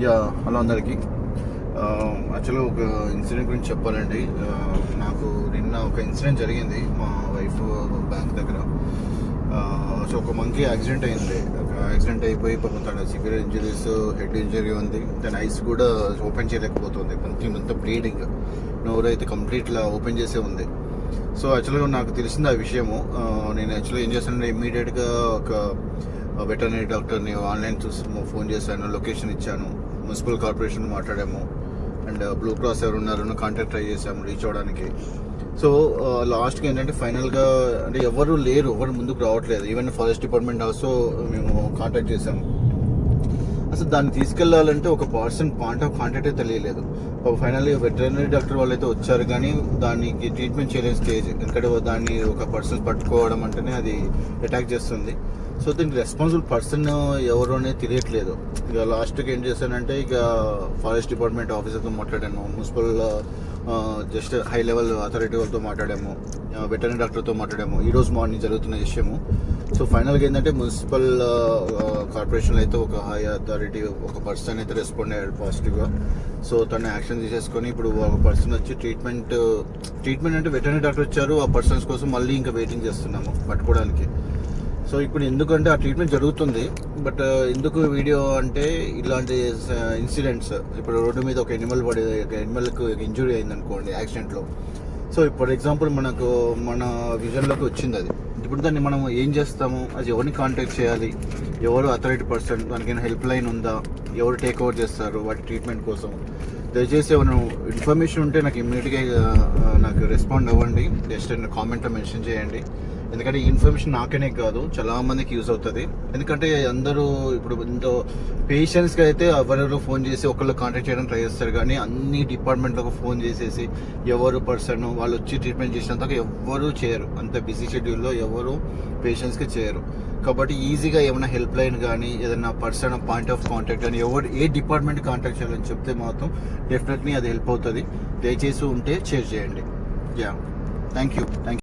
Yeah hello అందరికీ. యాక్చువల్గా ఒక ఇన్సిడెంట్ గురించి చెప్పాలండి. నాకు నిన్న ఒక ఇన్సిడెంట్ జరిగింది మా వైఫ్ బ్యాంక్ దగ్గర. సో ఒక మంకీ యాక్సిడెంట్ అయింది. ఒక యాక్సిడెంట్ అయిపోయి పాపం తన సివియర్ ఇంజరీస్, హెడ్ ఇంజరీ ఉంది. తన ఐస్ కూడా ఓపెన్ చేయలేకపోతుంది. కొంచెం బ్లీడింగ్, నోరైతే కంప్లీట్గా ఓపెన్ చేసే ఉంది. సో యాక్చువల్గా నాకు తెలిసింది ఆ విషయము. నేను యాక్చువల్గా ఏం చేశానంటే ఇమ్మీడియట్గా ఒక వెటర్నరీ డాక్టర్ని ఆన్లైన్ చూసి ఫోన్ చేశాను, లొకేషన్ ఇచ్చాను, మున్సిపల్ కార్పొరేషన్ మాట్లాడాము, అండ్ బ్లూ క్రాస్ ఎవరు ఉన్నారో కాంటాక్ట్ ట్రై చేసాము రీచ్ అవ్వడానికి. సో లాస్ట్కి ఏంటంటే ఫైనల్గా అంటే ఎవరు లేరు, ఎవరు ముందుకు రావట్లేదు. ఈవెన్ ఫారెస్ట్ డిపార్ట్మెంట్ ఆల్సో మేము కాంటాక్ట్ చేసాము. అసలు దాన్ని తీసుకెళ్లాలంటే ఒక పాయింట్ ఆఫ్ కాంటాక్టే తెలియలేదు. ఫైనల్లీ వెటర్నరీ డాక్టర్ వాళ్ళు అయితే వచ్చారు, కానీ దానికి ట్రీట్మెంట్ చేయలేని స్టేజ్. ఎందుకంటే దాన్ని ఒక పర్సన్ పట్టుకోవడం అంటేనే అది అటాక్ చేస్తుంది. సో దీనికి రెస్పాన్సిబుల్ పర్సన్ ఎవరు అనేది తెలియట్లేదు. ఇక లాస్ట్కి ఏం చేశానంటే ఇక ఫారెస్ట్ డిపార్ట్మెంట్ ఆఫీసర్తో మాట్లాడాను, municipal just high level authority వాళ్ళతో మాట్లాడాము, వెటర్నరీ డాక్టర్తో మాట్లాడాము. ఈరోజు మార్నింగ్ జరుగుతున్న విషయము. సో ఫైనల్గా ఏంటంటే మున్సిపల్ కార్పొరేషన్లో అయితే ఒక హై అథారిటీ ఒక పర్సన్ అయితే రెస్పాండ్ అయ్యాడు పాజిటివ్గా. సో తను యాక్షన్ తీసేసుకొని ఇప్పుడు ఒక పర్సన్ వచ్చి ట్రీట్మెంట్ అంటే వెటర్నరీ డాక్టర్ వచ్చారు. ఆ పర్సన్స్ కోసం మళ్ళీ ఇంకా వెయిటింగ్ చేస్తున్నాము పట్టుకోవడానికి. సో ఇప్పుడు ఎందుకంటే ఆ ట్రీట్మెంట్ జరుగుతుంది, బట్ ఎందుకు వీడియో అంటే ఇలాంటి ఇన్సిడెంట్స్, ఇప్పుడు రోడ్డు మీద ఒక ఎనిమల్కి ఇంజురీ అయింది అనుకోండి యాక్సిడెంట్లో. సో ఫర్ ఎగ్జాంపుల్ మన విజన్లోకి వచ్చింది అది. ఇప్పుడు దాన్ని మనం ఏం చేస్తాము, అది ఎవరిని కాంటాక్ట్ చేయాలి, ఎవరు అథారిటీ పర్సన్, దానికైనా హెల్ప్ లైన్ ఉందా, ఎవరు టేక్ ఓవర్ చేస్తారు వాటి ట్రీట్మెంట్ కోసం. దయచేసి ఏమైనా ఇన్ఫర్మేషన్ ఉంటే నాకు ఇమ్మీడియట్గా నాకు రెస్పాండ్ అవ్వండి, జస్ట్ కామెంట్లో మెన్షన్ చేయండి. ఎందుకంటే ఈ ఇన్ఫర్మేషన్ నాకనే కాదు, చాలా మందికి యూజ్ అవుతుంది. ఎందుకంటే అందరూ ఇప్పుడు ఎంతో పేషెంట్స్కి అయితే ఎవరెవరో ఫోన్ చేసి ఒకళ్ళు కాంటాక్ట్ చేయడానికి ట్రై చేస్తారు, కానీ అన్ని డిపార్ట్మెంట్లకు ఫోన్ చేసేసి ఎవరు పర్సన్ వాళ్ళు వచ్చి ట్రీట్మెంట్ చేసినంత ఎవరు చేయరు. అంత బిజీ షెడ్యూల్లో ఎవరు పేషెంట్స్కి చేయరు. కాబట్టి ఈజీగా ఏమైనా హెల్ప్ లైన్ కానీ ఏదైనా పర్సన్ పాయింట్ ఆఫ్ కాంటాక్ట్ కానీ ఏ డిపార్ట్మెంట్ కాంటాక్ట్ చేయాలని చెప్తే మాత్రం డెఫినెట్లీ అది హెల్ప్ అవుతుంది. దయచేసి ఉంటే షేర్ చేయండి. Yeah, thank you.